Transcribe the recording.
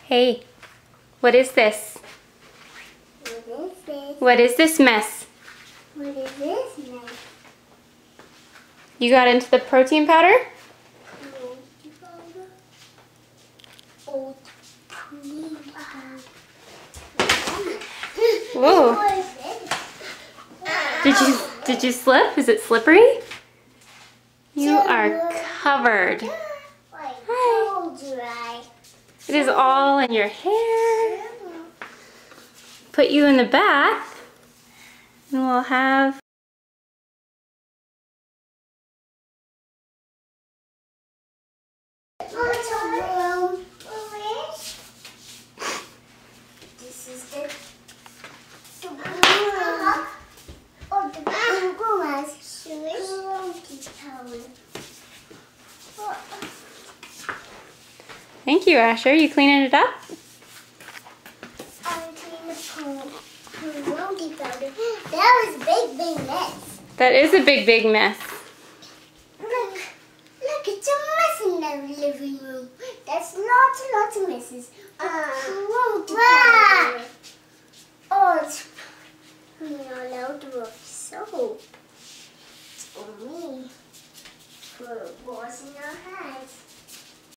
Hey, what is this? What is this? What is this mess? What is this now? You got into the protein powder? Oat cream powder. Whoa. What is this? Did you slip? Is it slippery? You are covered. I told you right. It is all in your hair. Put you in the bath and we'll have This is the oh, the towel. Thank you, Asher. You cleaning it up? I'm cleaning the Pierogi powder. That was a big mess. That is a big mess. Look, it's a mess in the living room. That's lots of messes. Pierogi powder. Oh, it's all out of soap. It's for me. For washing our hands.